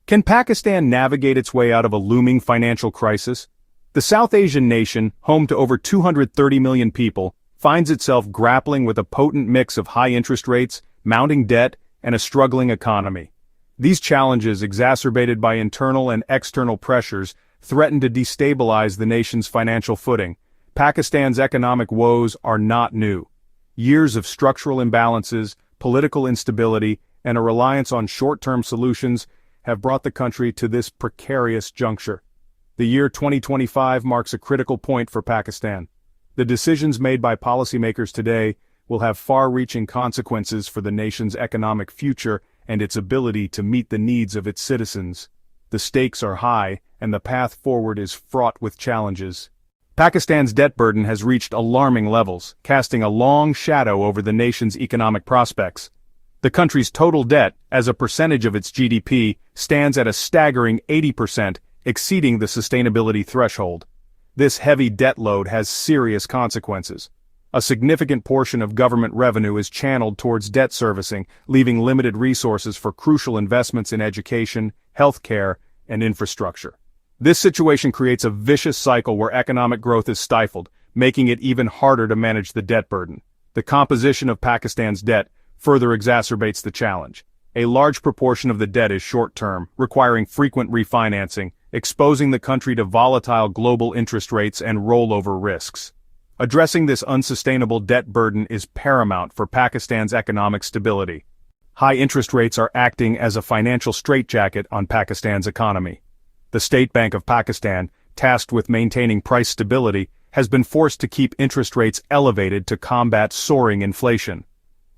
Can Pakistan navigate its way out of a looming financial crisis? The South Asian nation, home to over 230 million people, finds itself grappling with a potent mix of high interest rates, mounting debt, and a struggling economy. These challenges, exacerbated by internal and external pressures, threaten to destabilize the nation's financial footing. Pakistan's economic woes are not new. Years of structural imbalances, political instability, and a reliance on short-term solutions have brought the country to this precarious juncture. The year 2025 marks a critical point for Pakistan. The decisions made by policymakers today will have far-reaching consequences for the nation's economic future and its ability to meet the needs of its citizens. The stakes are high, and the path forward is fraught with challenges. Pakistan's debt burden has reached alarming levels, casting a long shadow over the nation's economic prospects. The country's total debt, as a percentage of its GDP, stands at a staggering 80%, exceeding the sustainability threshold. This heavy debt load has serious consequences. A significant portion of government revenue is channeled towards debt servicing, leaving limited resources for crucial investments in education, healthcare, and infrastructure. This situation creates a vicious cycle where economic growth is stifled, making it even harder to manage the debt burden. The composition of Pakistan's debt further exacerbates the challenge. A large proportion of the debt is short-term, requiring frequent refinancing, exposing the country to volatile global interest rates and rollover risks. Addressing this unsustainable debt burden is paramount for Pakistan's economic stability. High interest rates are acting as a financial straitjacket on Pakistan's economy. The State Bank of Pakistan, tasked with maintaining price stability, has been forced to keep interest rates elevated to combat soaring inflation.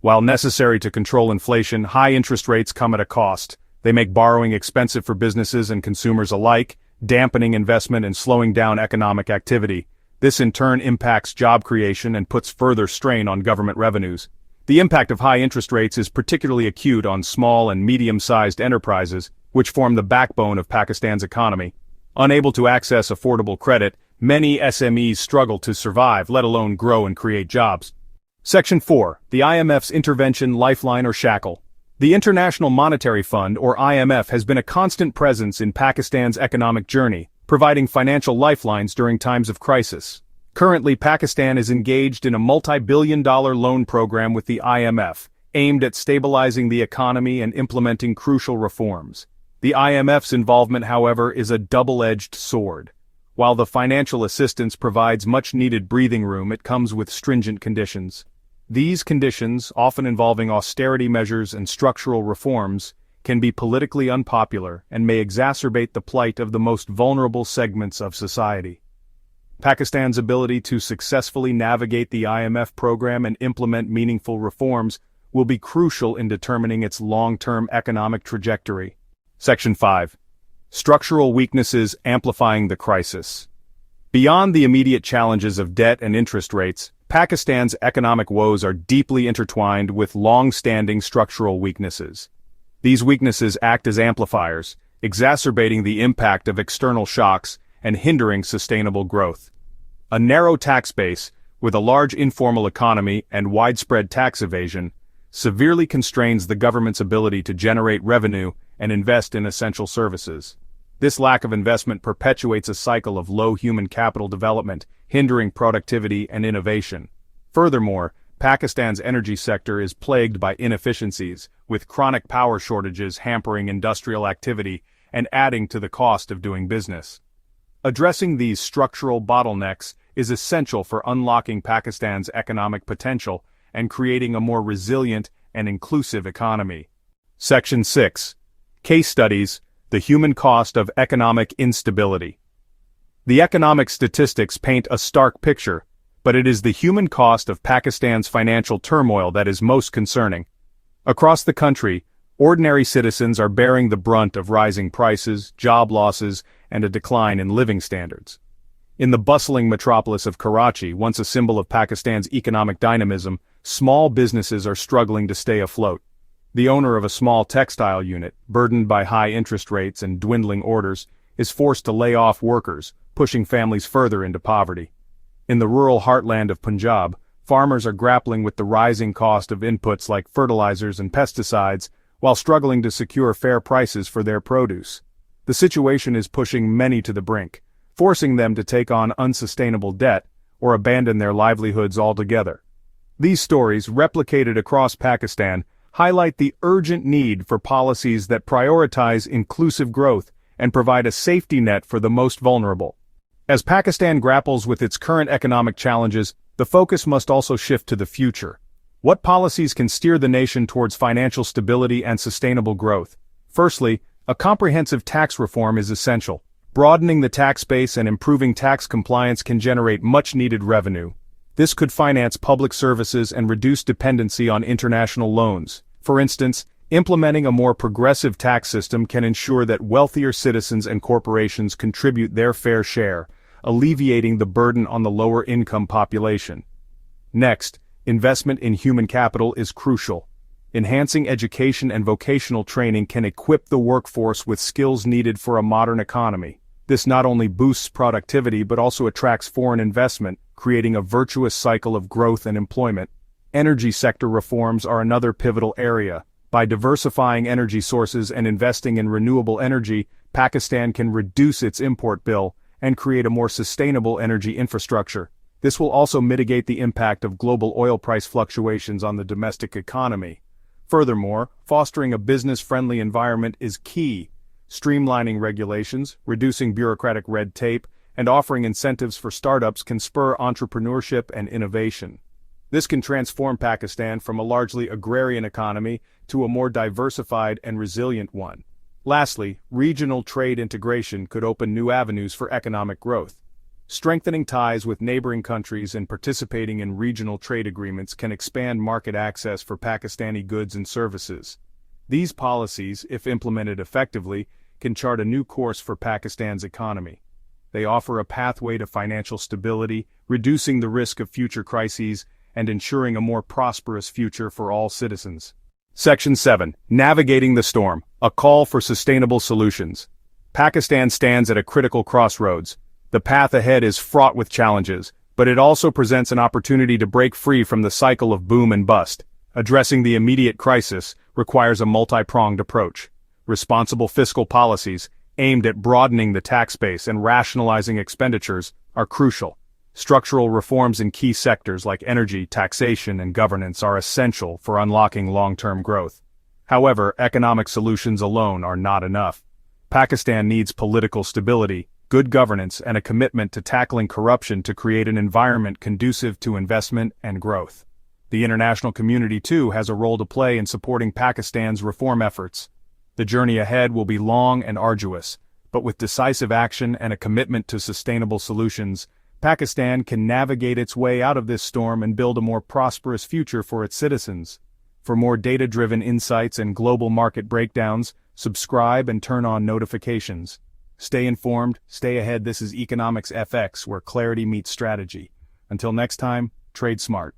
While necessary to control inflation, high interest rates come at a cost. They make borrowing expensive for businesses and consumers alike, dampening investment and slowing down economic activity. This in turn impacts job creation and puts further strain on government revenues. The impact of high interest rates is particularly acute on small and medium-sized enterprises, which form the backbone of Pakistan's economy. Unable to access affordable credit, many SMEs struggle to survive, let alone grow and create jobs. Section 4. The IMF's Intervention Lifeline or Shackle. The International Monetary Fund, or IMF, has been a constant presence in Pakistan's economic journey, providing financial lifelines during times of crisis. Currently, Pakistan is engaged in a multi-billion-dollar loan program with the IMF, aimed at stabilizing the economy and implementing crucial reforms. The IMF's involvement, however, is a double-edged sword. While the financial assistance provides much-needed breathing room, it comes with stringent conditions. These conditions, often involving austerity measures and structural reforms, can be politically unpopular and may exacerbate the plight of the most vulnerable segments of society. Pakistan's ability to successfully navigate the IMF program and implement meaningful reforms will be crucial in determining its long-term economic trajectory. Section 5. Structural weaknesses amplifying the crisis. Beyond the immediate challenges of debt and interest rates, Pakistan's economic woes are deeply intertwined with long-standing structural weaknesses. These weaknesses act as amplifiers, exacerbating the impact of external shocks and hindering sustainable growth. A narrow tax base, with a large informal economy and widespread tax evasion, severely constrains the government's ability to generate revenue and invest in essential services. This lack of investment perpetuates a cycle of low human capital development, hindering productivity and innovation. Furthermore, Pakistan's energy sector is plagued by inefficiencies, with chronic power shortages hampering industrial activity and adding to the cost of doing business. Addressing these structural bottlenecks is essential for unlocking Pakistan's economic potential and creating a more resilient and inclusive economy. Section 6. Case Studies: The Human Cost of Economic Instability. The economic statistics paint a stark picture, but it is the human cost of Pakistan's financial turmoil that is most concerning. Across the country, ordinary citizens are bearing the brunt of rising prices, job losses, and a decline in living standards. In the bustling metropolis of Karachi, once a symbol of Pakistan's economic dynamism, small businesses are struggling to stay afloat. The owner of a small textile unit, burdened by high interest rates and dwindling orders, is forced to lay off workers, pushing families further into poverty. In the rural heartland of Punjab, farmers are grappling with the rising cost of inputs like fertilizers and pesticides, while struggling to secure fair prices for their produce. The situation is pushing many to the brink, forcing them to take on unsustainable debt or abandon their livelihoods altogether. These stories, replicated across Pakistan, highlight the urgent need for policies that prioritize inclusive growth and provide a safety net for the most vulnerable. As Pakistan grapples with its current economic challenges, the focus must also shift to the future. What policies can steer the nation towards financial stability and sustainable growth? Firstly, a comprehensive tax reform is essential. Broadening the tax base and improving tax compliance can generate much-needed revenue. This could finance public services and reduce dependency on international loans. For instance, implementing a more progressive tax system can ensure that wealthier citizens and corporations contribute their fair share, alleviating the burden on the lower-income population. Next, investment in human capital is crucial. Enhancing education and vocational training can equip the workforce with skills needed for a modern economy. This not only boosts productivity but also attracts foreign investment, creating a virtuous cycle of growth and employment. Energy sector reforms are another pivotal area. By diversifying energy sources and investing in renewable energy, Pakistan can reduce its import bill and create a more sustainable energy infrastructure. This will also mitigate the impact of global oil price fluctuations on the domestic economy. Furthermore, fostering a business-friendly environment is key. Streamlining regulations, reducing bureaucratic red tape, and offering incentives for startups can spur entrepreneurship and innovation. This can transform Pakistan from a largely agrarian economy to a more diversified and resilient one. Lastly, regional trade integration could open new avenues for economic growth. Strengthening ties with neighboring countries and participating in regional trade agreements can expand market access for Pakistani goods and services. These policies, if implemented effectively, can chart a new course for Pakistan's economy. They offer a pathway to financial stability, reducing the risk of future crises, and ensuring a more prosperous future for all citizens. Section 7. Navigating the Storm. A Call for Sustainable Solutions. Pakistan stands at a critical crossroads. The path ahead is fraught with challenges, but it also presents an opportunity to break free from the cycle of boom and bust. Addressing the immediate crisis requires a multi-pronged approach. Responsible fiscal policies, aimed at broadening the tax base and rationalizing expenditures, are crucial. Structural reforms in key sectors like energy, taxation, and governance are essential for unlocking long-term growth. However, economic solutions alone are not enough. Pakistan needs political stability, good governance, and a commitment to tackling corruption to create an environment conducive to investment and growth. The international community, too, has a role to play in supporting Pakistan's reform efforts. The journey ahead will be long and arduous, but with decisive action and a commitment to sustainable solutions, Pakistan can navigate its way out of this storm and build a more prosperous future for its citizens. For more data-driven insights and global market breakdowns, subscribe and turn on notifications. Stay informed, stay ahead. This is Economics FX, where clarity meets strategy. Until next time, trade smart.